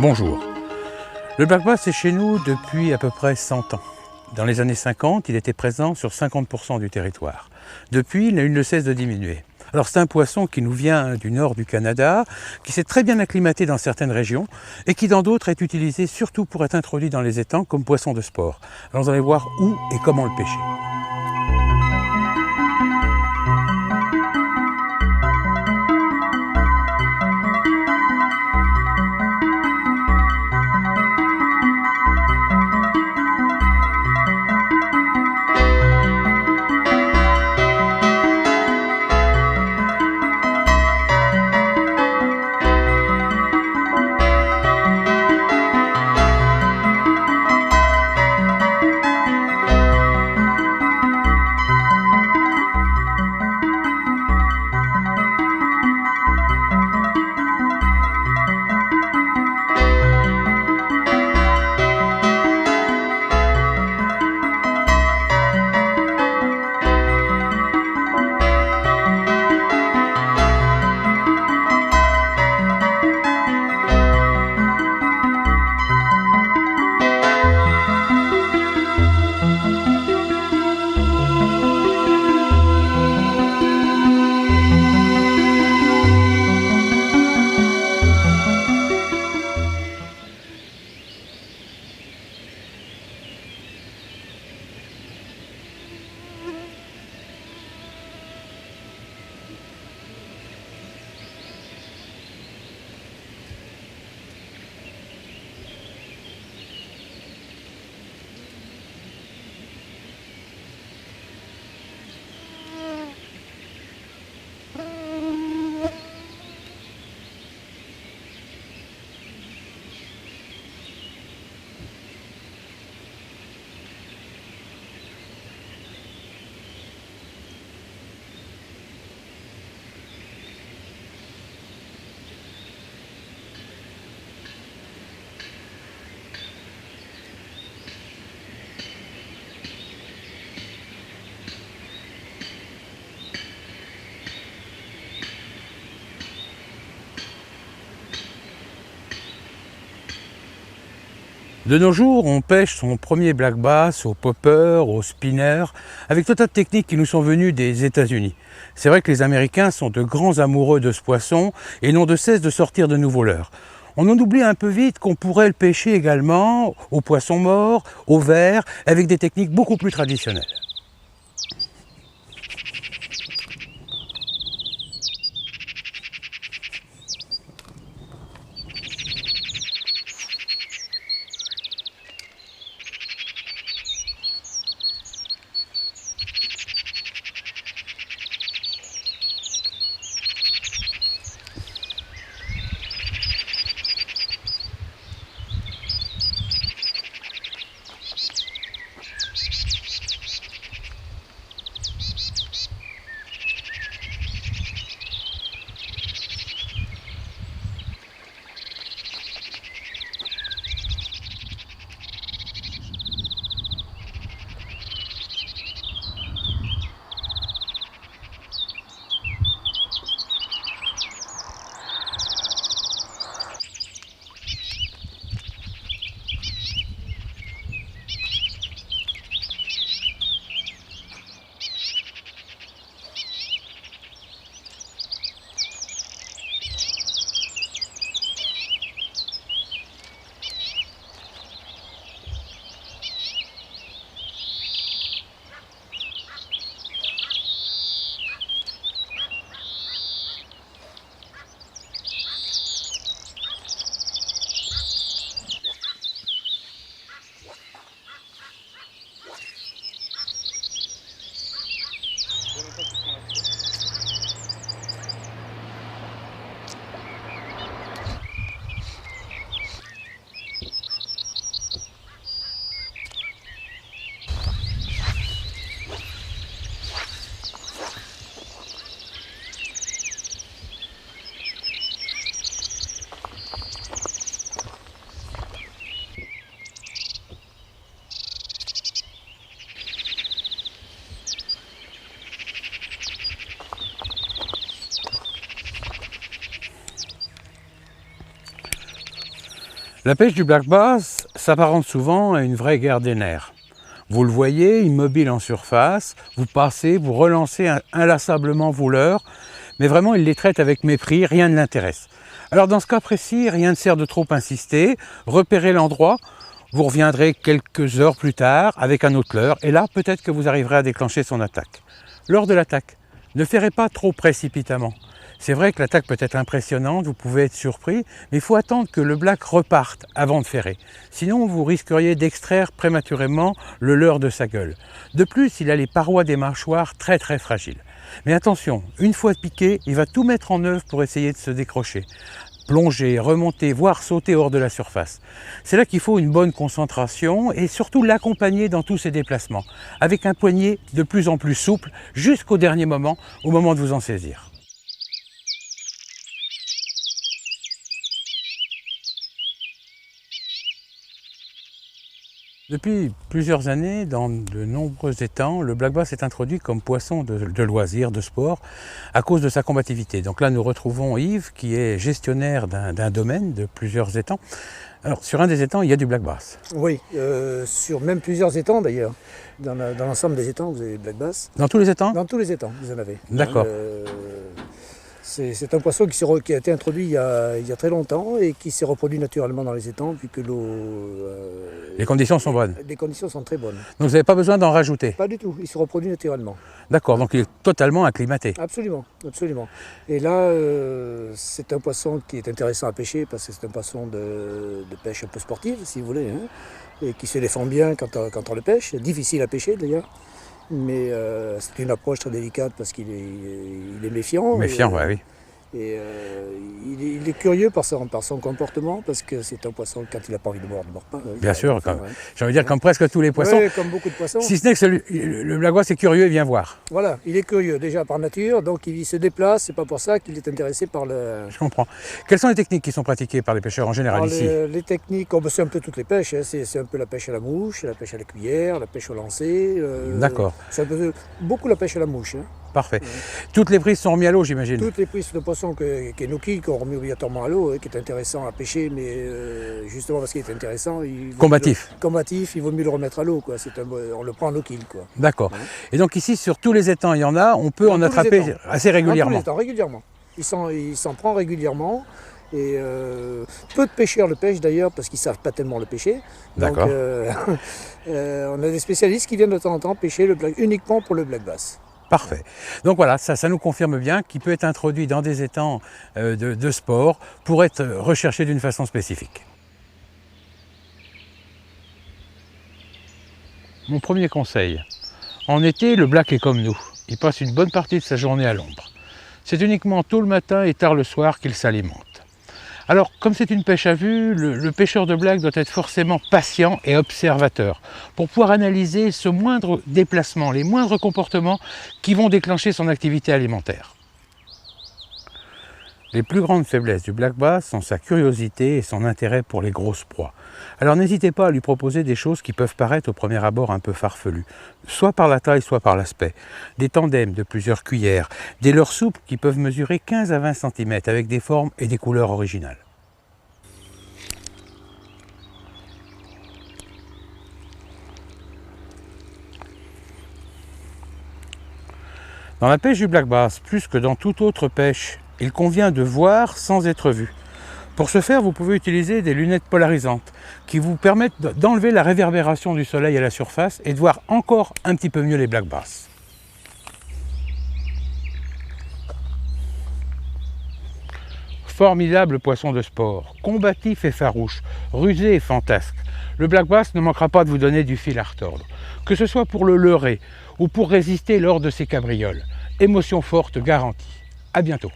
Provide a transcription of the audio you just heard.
Bonjour. Le black bass est chez nous depuis à peu près 100 ans. Dans les années 50, il était présent sur 50% du territoire. Depuis, il ne cesse de diminuer. Alors c'est un poisson qui nous vient du nord du Canada, qui s'est très bien acclimaté dans certaines régions et qui dans d'autres est utilisé surtout pour être introduit dans les étangs comme poisson de sport. Alors vous allez voir où et comment le pêcher. De nos jours, on pêche son premier black bass au popper, au spinner, avec tout un tas de techniques qui nous sont venues des États-Unis. C'est vrai que les Américains sont de grands amoureux de ce poisson et n'ont de cesse de sortir de nouveaux leurres. On en oublie un peu vite qu'on pourrait le pêcher également au poisson mort, au verre, avec des techniques beaucoup plus traditionnelles. La pêche du black bass s'apparente souvent à une vraie guerre des nerfs. Vous le voyez, immobile en surface, vous passez, vous relancez inlassablement vos leurres, mais vraiment il les traite avec mépris, rien ne l'intéresse. Alors dans ce cas précis, rien ne sert de trop insister, repérez l'endroit, vous reviendrez quelques heures plus tard avec un autre leurre, et là peut-être que vous arriverez à déclencher son attaque. Lors de l'attaque, ne ferrez pas trop précipitamment. C'est vrai que l'attaque peut être impressionnante, vous pouvez être surpris, mais il faut attendre que le black reparte avant de ferrer. Sinon, vous risqueriez d'extraire prématurément le leurre de sa gueule. De plus, il a les parois des mâchoires très fragiles. Mais attention, une fois piqué, il va tout mettre en œuvre pour essayer de se décrocher. Plonger, remonter, voire sauter hors de la surface. C'est là qu'il faut une bonne concentration et surtout l'accompagner dans tous ses déplacements, avec un poignet de plus en plus souple jusqu'au dernier moment, au moment de vous en saisir. Depuis plusieurs années, dans de nombreux étangs, le black bass est introduit comme poisson de loisir, de sport, à cause de sa combativité. Donc là, nous retrouvons Yves, qui est gestionnaire d'un domaine de plusieurs étangs. Alors, sur un des étangs, il y a du black bass. Oui, sur même plusieurs étangs d'ailleurs. Dans l'ensemble des étangs, vous avez du black bass. Dans tous les étangs? Dans tous les étangs, vous en avez. D'accord. C'est un poisson qui a été introduit il y a très longtemps et qui s'est reproduit naturellement dans les étangs, vu que l'eau... Les conditions sont bonnes? Les conditions sont très bonnes. Donc vous n'avez pas besoin d'en rajouter? Pas du tout, il se reproduit naturellement. D'accord, donc il est totalement acclimaté? Absolument, absolument. Et là, c'est un poisson qui est intéressant à pêcher, parce que c'est un poisson de pêche un peu sportive, si vous voulez, hein, et qui se défend bien quand on le pêche. Difficile à pêcher d'ailleurs. Mais c'est une approche très délicate parce qu'il est méfiant. Méfiant, oui. Et il est curieux par son comportement, parce que c'est un poisson, quand il n'a pas envie de mordre, il ne mord pas. Bien sûr, j'ai envie de dire comme presque tous les poissons. Oui, comme beaucoup de poissons. Si ce n'est que le black bass est curieux, il vient voir. Voilà, il est curieux déjà par nature, donc il se déplace, c'est pas pour ça qu'il est intéressé par le... Je comprends. Quelles sont les techniques qui sont pratiquées par les pêcheurs en général ici? Les techniques, c'est un peu toutes les pêches, hein. C'est un peu la pêche à la mouche, la pêche à la cuillère, la pêche au lancer. D'accord. C'est un peu beaucoup la pêche à la mouche. Hein. Parfait. Toutes les prises sont remises à l'eau, j'imagine? Toutes les prises de poissons qui sont remis obligatoirement à l'eau, qui est intéressant à pêcher, mais justement parce qu'il est intéressant... Combatif. Combatif, il vaut mieux le remettre à l'eau, quoi. On le prend en eau kill, quoi. D'accord. Ouais. Et donc ici, sur tous les étangs, il y en a, on peut en attraper assez régulièrement? Dans tous les étangs, régulièrement. Il s'en prend régulièrement. Et peu de pêcheurs le pêchent d'ailleurs, parce qu'ils ne savent pas tellement le pêcher. D'accord. Donc on a des spécialistes qui viennent de temps en temps pêcher le black, uniquement pour le black bass. Parfait. Donc voilà, ça nous confirme bien qu'il peut être introduit dans des étangs de sport pour être recherché d'une façon spécifique. Mon premier conseil. En été, le black est comme nous. Il passe une bonne partie de sa journée à l'ombre. C'est uniquement tôt le matin et tard le soir qu'il s'alimente. Alors, comme c'est une pêche à vue, le pêcheur de black doit être forcément patient et observateur pour pouvoir analyser ce moindre déplacement, les moindres comportements qui vont déclencher son activité alimentaire. Les plus grandes faiblesses du black bass sont sa curiosité et son intérêt pour les grosses proies. Alors n'hésitez pas à lui proposer des choses qui peuvent paraître au premier abord un peu farfelues, soit par la taille, soit par l'aspect. Des tandems de plusieurs cuillères, des leurres souples qui peuvent mesurer 15 à 20 cm avec des formes et des couleurs originales. Dans la pêche du black bass, plus que dans toute autre pêche, il convient de voir sans être vu. Pour ce faire, vous pouvez utiliser des lunettes polarisantes qui vous permettent d'enlever la réverbération du soleil à la surface et de voir encore un petit peu mieux les black bass. Formidable poisson de sport, combatif et farouche, rusé et fantasque, le black bass ne manquera pas de vous donner du fil à retordre, que ce soit pour le leurrer ou pour résister lors de ses cabrioles. Émotion forte garantie. À bientôt.